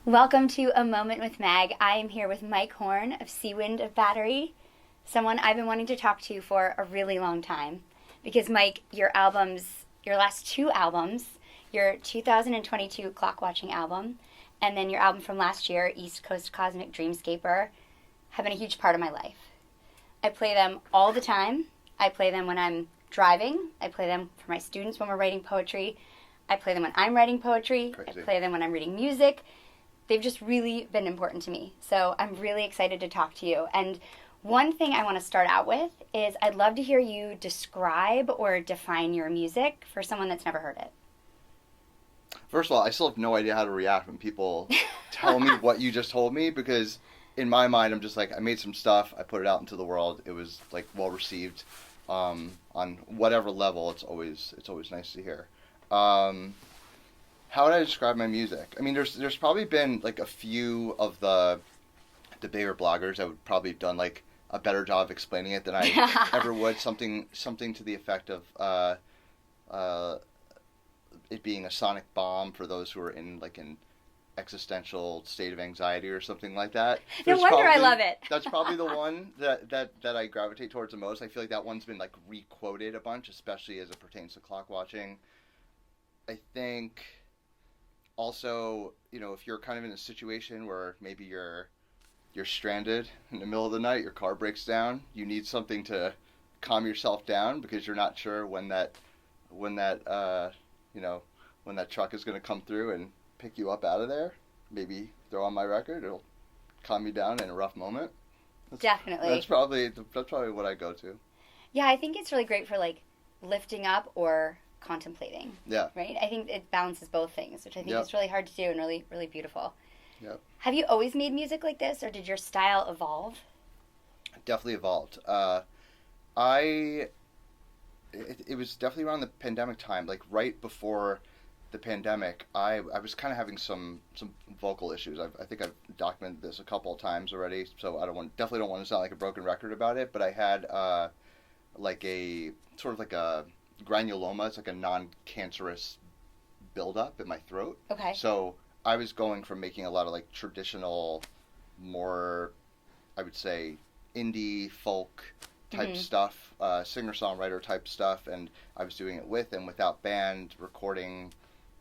Welcome to A Moment with Meg. I am here with Mike Horn of Seawind of Battery, someone I've been wanting to talk to for a really long time. Because, Mike, your last two albums, your 2022 Clock Watching album, and then your album from last year, East Coast Cosmic Dreamscaper, have been a huge part of my life. I play them all the time. I play them when I'm driving. I play them for my students when we're writing poetry. I play them when I'm writing poetry. Crazy. I play them when I'm reading music. They've just really been important to me. So I'm really excited to talk to you. And one thing I want to start out with is I'd love to hear you describe or define your music for someone that's never heard it. First of all, I still have no idea how to react when people tell me what you just told me, because in my mind, I'm just like, I made some stuff, I put it out into the world. It was like well received on whatever level. It's always nice to hear. How would I describe my music? I mean, there's probably been like a few of the bigger bloggers that would probably have done like a better job of explaining it than I ever would. Something to the effect of it being a sonic bomb for those who are in like an existential state of anxiety or something like that. No wonder I love it. That's probably the one that I gravitate towards the most. I feel like that one's been like re-quoted a bunch, especially as it pertains to clock watching. I think also, you know, if you're kind of in a situation where maybe you're stranded in the middle of the night, your car breaks down, you need something to calm yourself down because you're not sure when that truck is going to come through and pick you up out of there. Maybe throw on my record. It'll calm you down in a rough moment. Definitely. That's probably what I go to. Yeah, I think it's really great for like lifting up or contemplating. Yeah. Right? I think it balances both things, which I think Yep. is really hard to do and really, really beautiful. Yep. Have you always made music like this, or did your style evolve? Definitely evolved. It was definitely around the pandemic time, like right before the pandemic. I was kind of having some vocal issues. I think I've documented this a couple of times already, so definitely don't want to sound like a broken record about it. But I had like a sort of like a granuloma. It's like a non-cancerous buildup in my throat. Okay. So I was going from making a lot of like traditional, more, I would say, indie folk type stuff, singer-songwriter type stuff, and I was doing it with and without band, recording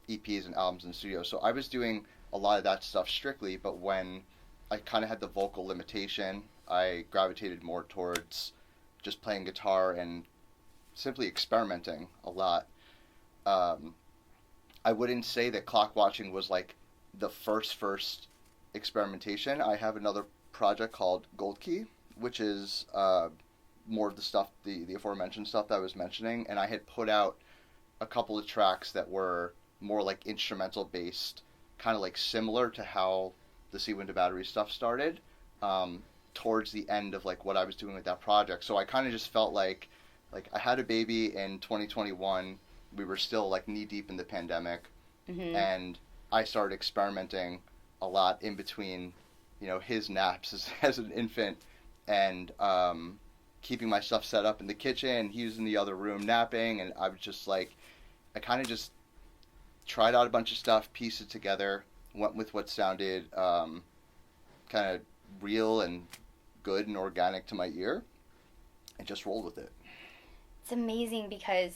EPs and albums in the studio. So I was doing a lot of that stuff strictly, but when I kind of had the vocal limitation, I gravitated more towards just playing guitar and simply experimenting a lot. I wouldn't say that clock watching was like the first experimentation. I have another project called Gold Key, which is more of the stuff, the aforementioned stuff that I was mentioning, and I had put out a couple of tracks that were more like instrumental based, kind of like similar to how the Seawind of Battery stuff started, towards the end of like what I was doing with that project. So I kind of just felt like I had a baby in 2021. We were still like knee deep in the pandemic, and I started experimenting a lot in between, you know, his naps as an infant, and keeping my stuff set up in the kitchen. He was in the other room napping, and I was just like, I kind of just tried out a bunch of stuff, pieced it together, went with what sounded kind of real and good and organic to my ear, and just rolled with it. It's amazing because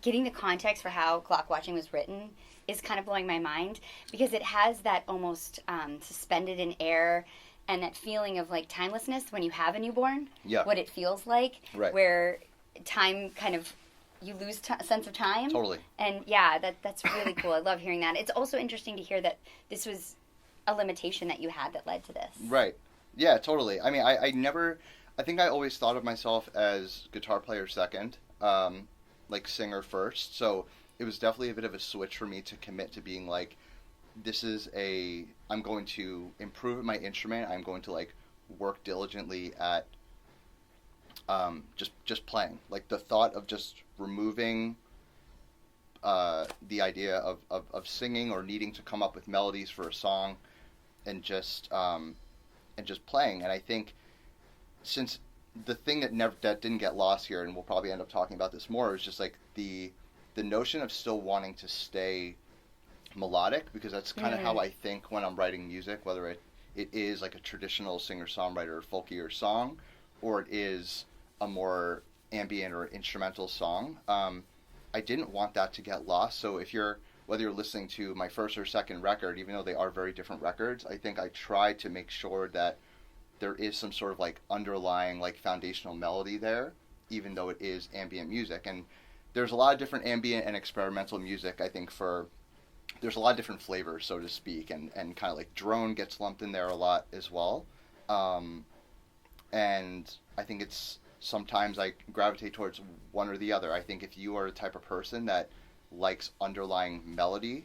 getting the context for how clock watching was written is kind of blowing my mind, because it has that almost suspended in air and that feeling of like timelessness when you have a newborn. Yeah. What it feels like, right. Where time kind of, you lose sense of time. Totally. And yeah, that's really cool. I love hearing that. It's also interesting to hear that this was a limitation that you had that led to this. Right. Yeah, totally. I mean, I think I always thought of myself as guitar player second, like singer first. So it was definitely a bit of a switch for me to commit to being like, I'm going to improve at my instrument. I'm going to like work diligently at just playing. Like the thought of just removing the idea of singing or needing to come up with melodies for a song, and just playing. And I think since the thing that didn't get lost here, and we'll probably end up talking about this more, is just like the notion of still wanting to stay melodic, because that's kind of how I think when I'm writing music, whether it is like a traditional singer-songwriter folkier song, or it is a more ambient or instrumental song. I didn't want that to get lost. So whether you're listening to my first or second record, even though they are very different records, I think I tried to make sure that there is some sort of like underlying like foundational melody there, even though it is ambient music. And there's a lot of different ambient and experimental music, I think, there's a lot of different flavors, so to speak, and kind of like drone gets lumped in there a lot as well. And I think sometimes I gravitate towards one or the other. I think if you are the type of person that likes underlying melody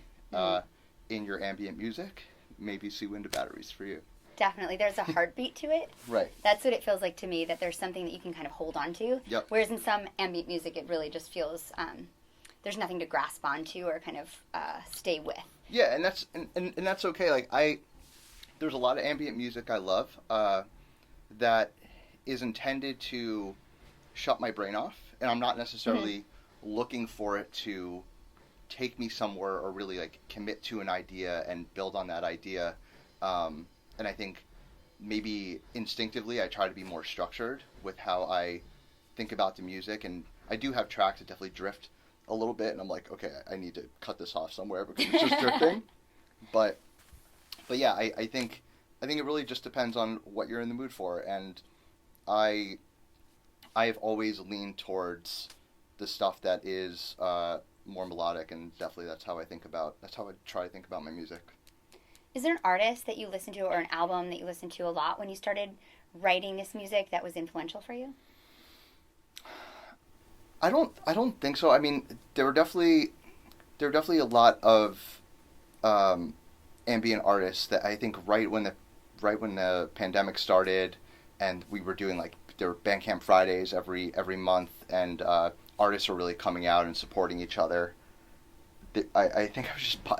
in your ambient music, maybe Seawind of Batteries for you. Definitely. There's a heartbeat to it. Right. That's what it feels like to me, that there's something that you can kind of hold on to. Yep. Whereas in some ambient music, it really just feels there's nothing to grasp onto or kind of stay with. Yeah, and that's okay. Like there's a lot of ambient music I love that is intended to shut my brain off, and I'm not necessarily looking for it to take me somewhere or really like commit to an idea and build on that idea. And I think maybe instinctively I try to be more structured with how I think about the music, and I do have tracks that definitely drift a little bit, and I'm like, okay, I need to cut this off somewhere because it's just drifting. But yeah, I think it really just depends on what you're in the mood for, and I have always leaned towards the stuff that is more melodic, and definitely that's how I try to think about my music. Is there an artist that you listen to or an album that you listened to a lot when you started writing this music that was influential for you? I don't think so. I mean, there were definitely a lot of ambient artists that I think right when the pandemic started, and we were doing like, there were Bandcamp Fridays every month, and artists were really coming out and supporting each other. I think I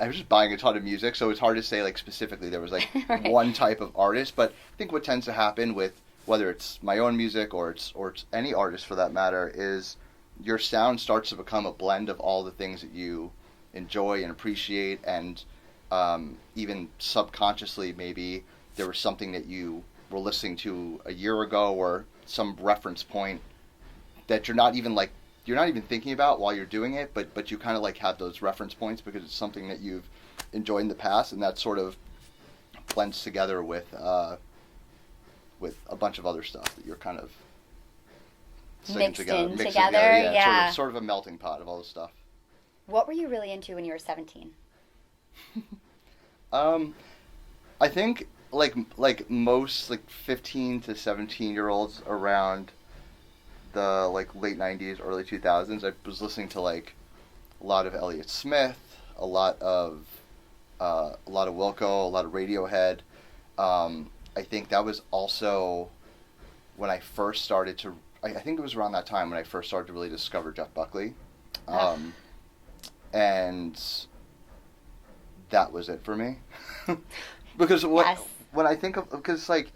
was just buying a ton of music, so it's hard to say like specifically there was like right. one type of artist. But I think what tends to happen with whether it's my own music or it's any artist for that matter is your sound starts to become a blend of all the things that you enjoy and appreciate, and even subconsciously maybe there was something that you were listening to a year ago or some reference point that you're not even thinking about while you're doing it, but you kind of like have those reference points because it's something that you've enjoyed in the past, and that sort of blends together with a bunch of other stuff that you're kind of mixed together. Yeah. Sort of a melting pot of all this stuff. What were you really into when you were 17? I think like most like 15 to 17-year-olds around the like late 90s, early 2000s, I was listening to like a lot of Elliott Smith, a lot of Wilco, a lot of Radiohead. I think that was also when I first started to. I think it was around that time when I first started to really discover Jeff Buckley, and that was it for me. Because when I think of, because like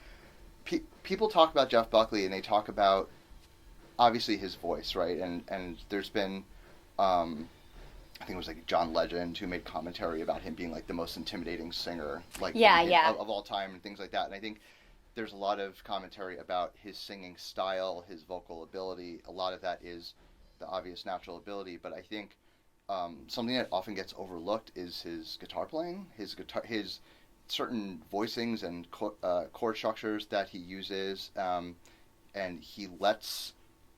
people talk about Jeff Buckley and they talk about obviously his voice, right? And there's been, I think it was like John Legend who made commentary about him being like the most intimidating singer, like of all time and things like that. And I think there's a lot of commentary about his singing style, his vocal ability. A lot of that is the obvious natural ability, but I think something that often gets overlooked is his guitar playing, his certain voicings and chord structures that he uses, and he lets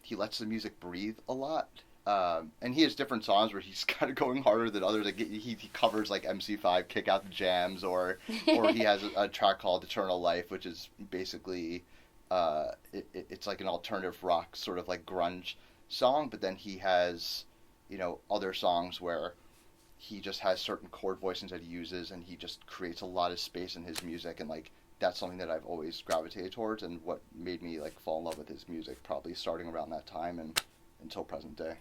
the music breathe a lot. And he has different songs where he's kind of going harder than others. Like he covers like MC5, Kick Out the Jams, or he has a track called Eternal Life, which is basically it's like an alternative rock sort of like grunge song. But then he has other songs where he just has certain chord voicings that he uses, and he just creates a lot of space in his music, and like that's something that I've always gravitated towards, and what made me like fall in love with his music probably starting around that time and until present day.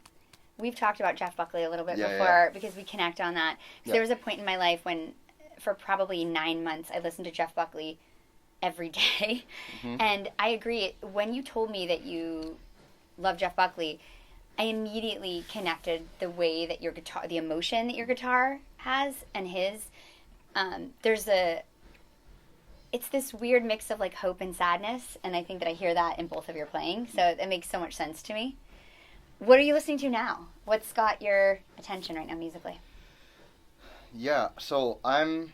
We've talked about Jeff Buckley a little bit before because we connect on that. There was a point in my life when, for probably 9 months, I listened to Jeff Buckley every day. Mm-hmm. And I agree. When you told me that you love Jeff Buckley, I immediately connected the way that your guitar, the emotion that your guitar has, and his. It's this weird mix of like hope and sadness, and I think that I hear that in both of your playing, so it makes so much sense to me. What are you listening to now? What's got your attention right now musically? Yeah, so I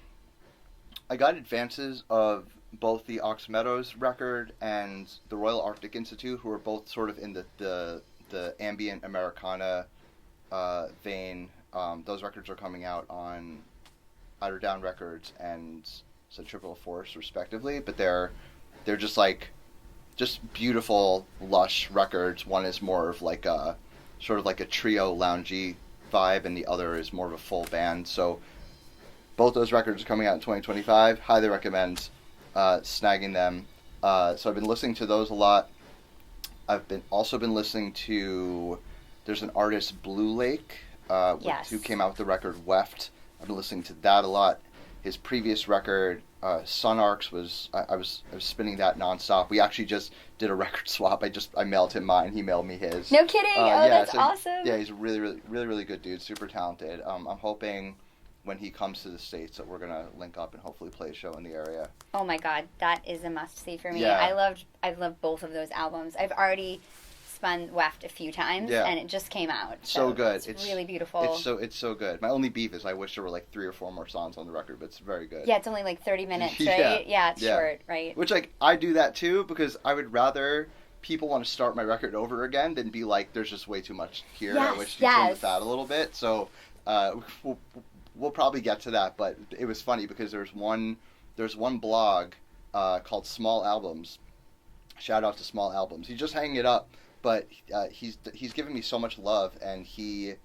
got advances of both the Ox Meadows record and the Royal Arctic Institute, who are both sort of in the ambient Americana vein. Those records are coming out on Eider Down Records and Centripetal Force, respectively, but they're just beautiful, lush records. One is more of like a sort of like a trio loungy vibe, and the other is more of a full band. So both those records are coming out in 2025. Highly recommend snagging them. So I've been listening to those a lot. I've also been listening to, there's an artist, Blue Lake, Yes. who came out with the record Weft. I've been listening to that a lot. His previous record, Sun Arcs, I was spinning that nonstop. We actually just did a record swap. I mailed him mine. He mailed me his. No kidding. That's awesome. Yeah, he's a really good dude. Super talented. I'm hoping when he comes to the States that we're gonna link up and hopefully play a show in the area. Oh my God, that is a must see for me. Yeah. I loved both of those albums. I've already spun Weft a few times, and it just came out. So good. It's really beautiful. It's so good. My only beef is I wish there were like 3 or 4 more songs on the record, but it's very good. Yeah, it's only like 30 minutes, right? Yeah, it's short, right? Which, like, I do that too, because I would rather people want to start my record over again than be like, there's just way too much here. Yes, I wish you trimmed the fat a little bit. So we'll probably get to that, but it was funny because there's one blog called Small Albums. Shout out to Small Albums. He's just hanging it up. But he's given me so much love, and he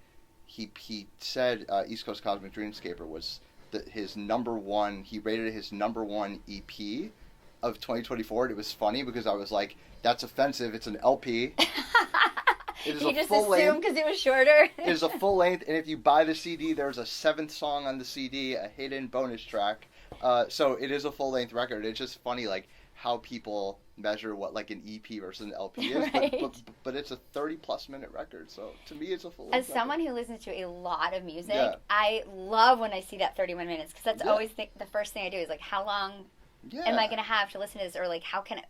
said East Coast Cosmic Dreamscaper was his number one. He rated it his number one EP of 2024. And it was funny because I was like, "That's offensive. It's an LP." It is you a just full assumed length because it was shorter. It is a full length, and if you buy the CD, there's a 7th song on the CD, a hidden bonus track. So it is a full length record. It's just funny, like how people measure what like an EP versus an LP is, Right. but it's a 30+ minute record, so to me it's a full As record. someone who listens to a lot of music, Yeah. I love when I see that 31 minutes, because that's always the first thing I do is like, how long am I going to have to listen to this, or like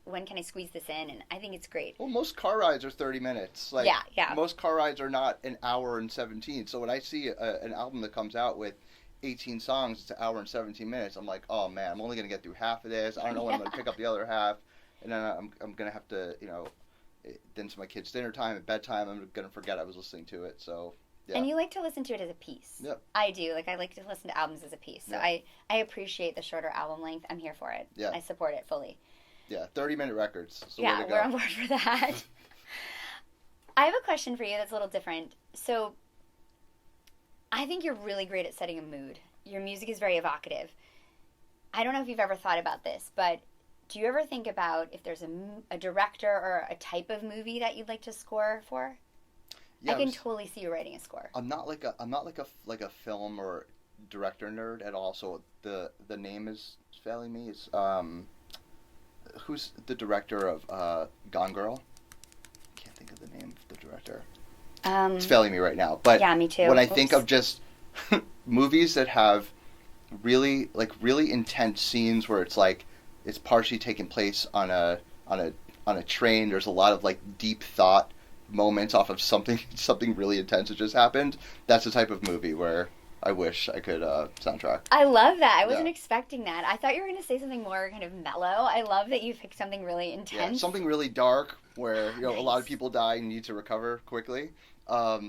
when can I squeeze this in? And I think it's great. Well, most car rides are 30 minutes. Like, yeah. Most car rides are not an hour and 17. So when I see an album that comes out with 18 songs, it's an hour and 17 minutes. I'm like, oh man, I'm only going to get through half of this. I don't know when I'm going to pick up the other half. And then I'm going to have to, then it's my kids' dinner time, at bedtime, I'm going to forget I was listening to it. So, yeah. And you like to listen to it as a piece. Yep. I do. Like, I like to listen to albums as a piece. So I appreciate the shorter album length. I'm here for it. Yeah. I support it fully. Yeah, 30-minute records. Yeah, we're on board for that. I have a question for you that's a little different. So, I think you're really great at setting a mood. Your music is very evocative. I don't know if you've ever thought about this, but do you ever think about if there's a director or a type of movie that you'd like to score for? Yeah, I can totally see you writing a score. I'm not like a film or director nerd at all. So the name is failing me. It's who's the director of Gone Girl? Can't think of the name of the director. It's failing me right now. But yeah, me too. When I think of just movies that have really intense scenes where it's like it's partially taking place on a train. There's a lot of like deep thought moments off of something really intense that just happened. That's the type of movie where I wish I could soundtrack. I love that. I wasn't expecting that. I thought you were going to say something more kind of mellow. I love that you picked something really intense. Yeah, something really dark where a lot of people die and need to recover quickly. I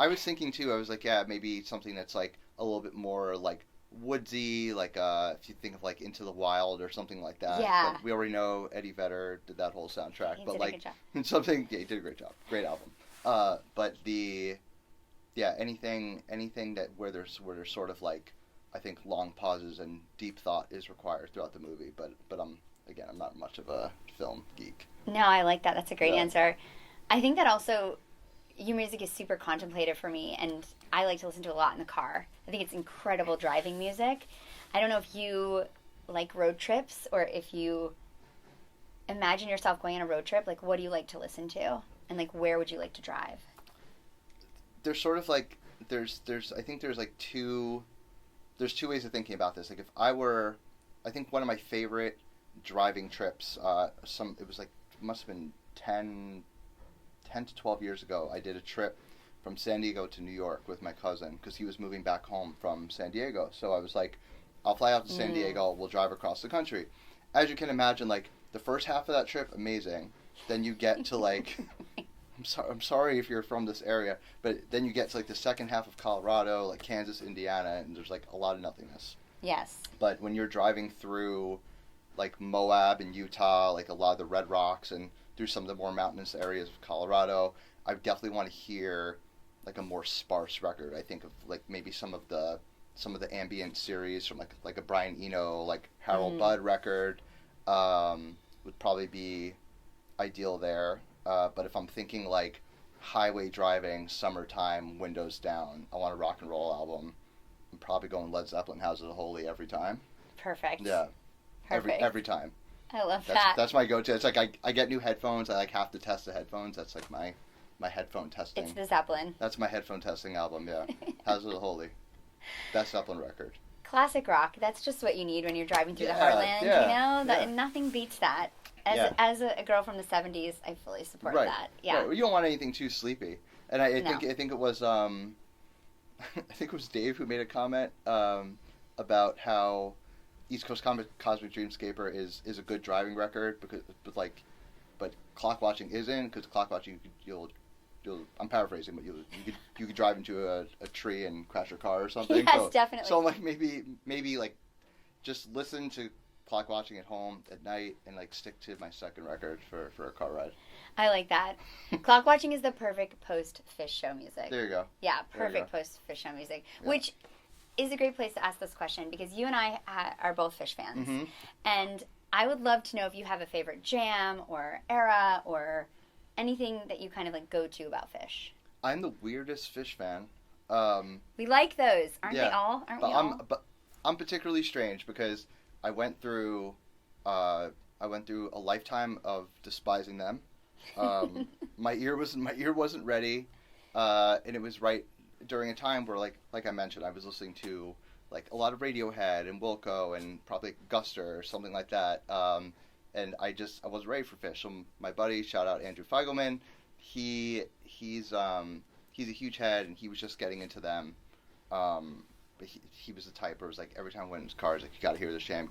was thinking too. I was like, maybe something that's like a little bit more like woodsy, like if you think of like Into the Wild or something like that. Yeah. But we already know Eddie Vedder did that whole soundtrack. He but did like a good job. he did a great job. Great album. But anything that where there's sort of like I think long pauses and deep thought is required throughout the movie. But I'm not much of a film geek. No, I like that. That's a great answer. I think that also your music is super contemplative for me, and I like to listen to a lot in the car. I think it's incredible driving music. I don't know if you like road trips or if you imagine yourself going on a road trip. Like, what do you like to listen to? And like, where would you like to drive? There's sort of like I think there's like two ways of thinking about this. Like I think one of my favorite driving trips, must have been 10 to 12 years ago. I did a trip from San Diego to New York with my cousin because he was moving back home from San Diego. So I was like, I'll fly out to San Diego, we'll drive across the country. As you can imagine, like, the first half of that trip, amazing. Then you get to, like, I'm sorry if you're from this area, but then you get to, like, the second half of Colorado, like Kansas, Indiana, and there's, like, a lot of nothingness. Yes. But when you're driving through, like, Moab and Utah, like, a lot of the Red Rocks, and through some of the more mountainous areas of Colorado, I definitely want to hear, like, a more sparse record. I think of, like, maybe some of the ambient series from, like a Brian Eno, like, Harold Budd record would probably be ideal there. But if I'm thinking, like, highway driving, summertime, windows down, I want a rock and roll album, I'm probably going Led Zeppelin, Houses of Holy every time. Perfect. Yeah. Perfect. Every time. I love that. That's my go-to. It's like I get new headphones. I, like, have to test the headphones. That's, like, my headphone testing. It's the Zeppelin. That's my headphone testing album, yeah. Houses of Holy. Best Zeppelin record. Classic rock. That's just what you need when you're driving through the heartland, you know? Yeah. Nothing beats that. As a girl from the 70s, I fully support that. Yeah. Right. You don't want anything too sleepy. And I think it was I think it was Dave who made a comment about how East Coast Cosmic Dreamscaper is a good driving record but clock watching isn't, because clock watching you'll I'm paraphrasing, but you could drive into a tree and crash your car or something. Yes, definitely. So like maybe like just listen to clock watching at home at night and like stick to my second record for a car ride. I like that. Clock watching is the perfect post-Phish show music. There you go. Yeah, perfect post-Phish show music, yeah. Which is a great place to ask this question because you and I are both Phish fans. Mm-hmm. And I would love to know if you have a favorite jam or era or anything that you kind of like go to about Phish. I'm the weirdest Phish fan. We like those, aren't they all? Aren't we all? But I'm particularly strange because I went through a lifetime of despising them. My ear wasn't ready, and it was right during a time where like I mentioned, I was listening to like a lot of Radiohead and Wilco and probably Guster or something like that. And I wasn't ready for Phish. So my buddy, shout out Andrew Feigelman, he's a huge head, and he was just getting into them. But he was the type where it was like every time I went in his car, he's like, you gotta hear the jam,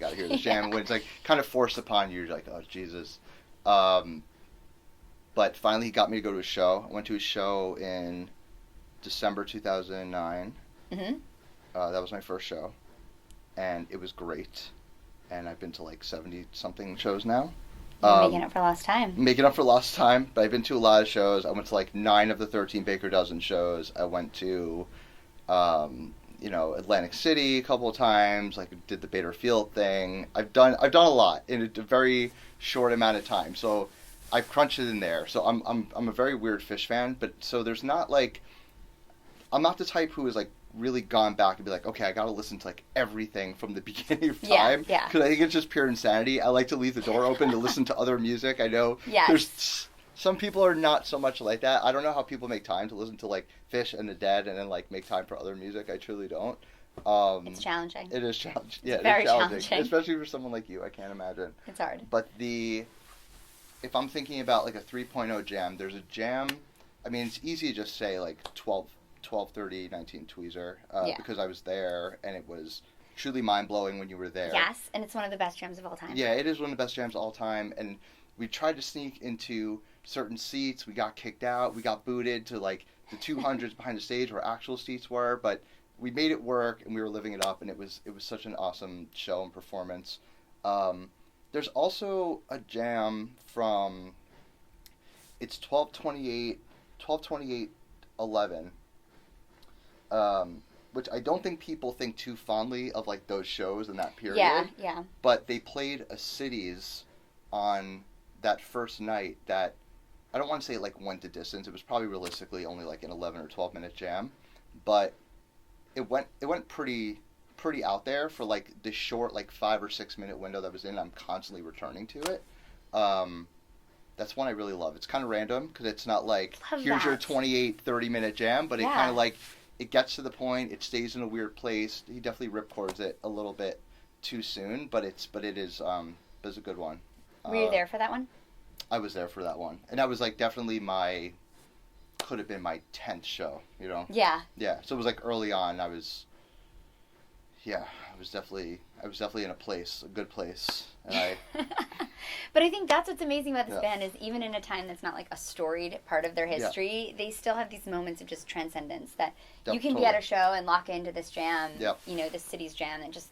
And when it's like kind of forced upon you, you're like, oh Jesus. But finally he got me to go to a show. I went to a show in December 2009. Mm-hmm. That was my first show, and it was great. And I've been to like 70-something shows now. You're making up for lost time. Making up for lost time, but I've been to a lot of shows. I went to like 9 of the 13 Baker Dozen shows. I went to, Atlantic City a couple of times. Like did the Bader Field thing. I've done a lot in a very short amount of time. So I've crunched it in there. So I'm a very weird Phish fan. But so there's not like, I'm not the type who is like really gone back and be like, okay, I gotta listen to like everything from the beginning of time. Yeah. Because I think it's just pure insanity. I like to leave the door open to listen to other music. I know there's some people are not so much like that. I don't know how people make time to listen to like Phish and the Dead and then like make time for other music. I truly don't. It's challenging. It is challenging. Yeah, very it is challenging. challenging. Especially for someone like you. I can't imagine. It's hard. But if I'm thinking about like a 3.0 jam, there's a jam. I mean, it's easy to just say like 1230 19 Tweezer because I was there, and it was truly mind-blowing when you were there. Yes, and it's one of the best jams of all time. Yeah, it is one of the best jams of all time, and we tried to sneak into certain seats. We got kicked out. We got booted to like the 200s behind the stage where actual seats were, but we made it work, and we were living it up, and it was such an awesome show and performance. There's also a jam from, it's 12/28/11, which I don't think people think too fondly of like those shows in that period. Yeah. But they played a Cities on that first night that, I don't want to say it like went the distance. It was probably realistically only like an 11 or 12 minute jam, but it went pretty out there for like the short like 5 or 6 minute window that was in. I'm constantly returning to it. That's one I really love. It's kind of random because it's not like, Love here's your that. 28, 30-minute jam, but it Yeah. kind of like, it gets to the point, it stays in a weird place. He definitely ripcords it a little bit too soon, but it is a good one. Were you there for that one? I was there for that one. And that was like definitely could have been my 10th show, you know? Yeah. Yeah, so it was like early on, I was definitely in a good place. And But I think that's what's amazing about this Yeah. band is even in a time that's not like a storied part of their history, they still have these moments of just transcendence that you can be at a show and lock into this jam, Yep. you know, this city's jam that just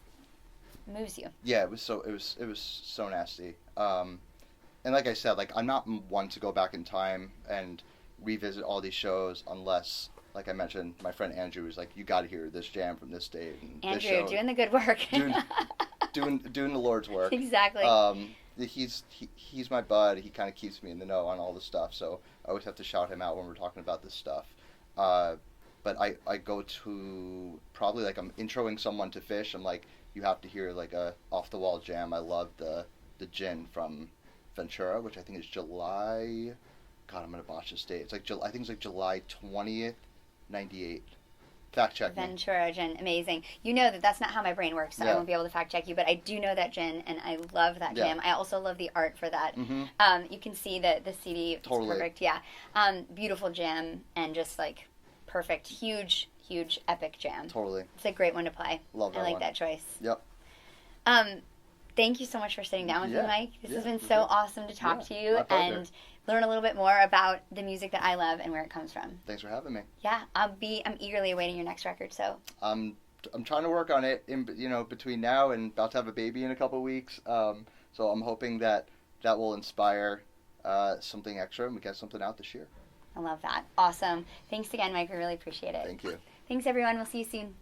moves you. Yeah, it was so nasty. And like I said, like I'm not one to go back in time and revisit all these shows unless, like I mentioned, my friend Andrew was like, you got to hear this jam from this date and this Andrew, show. doing the good work. doing the Lord's work. Exactly. He's my bud. He kind of keeps me in the know on all the stuff, so I always have to shout him out when we're talking about this stuff. But I go to probably like I'm introing someone to Phish. I'm like, you have to hear like a off the wall jam. I love the Gin from Ventura, which I think is July. God, I'm gonna botch this date. It's like I think it's like July 20th, 98. Fact check me. Ventura gin, amazing. You know that's not how my brain works, so I Yeah. won't be able to fact check you, but I do know that gin, and I love that Yeah. jam. I also love the art for that. Mm-hmm. You can see the CD. It's Totally. perfect, yeah. Beautiful jam, and just like perfect, huge, epic jam. Totally. It's a great one to play. Love that I like one. that choice. Yep. Thank you so much for sitting down with me, Yeah. Mike. This Yeah, has been for so sure. awesome to talk Yeah, to you my pleasure. and learn a little bit more about the music that I love and where it comes from. Thanks for having me. Yeah, I'm eagerly awaiting your next record. So I'm trying to work on it between now and about to have a baby in a couple weeks. So I'm hoping that will inspire something extra and we get something out this year. I love that. Awesome. Thanks again, Mike. We really appreciate it. Thank you. Thanks, everyone. We'll see you soon.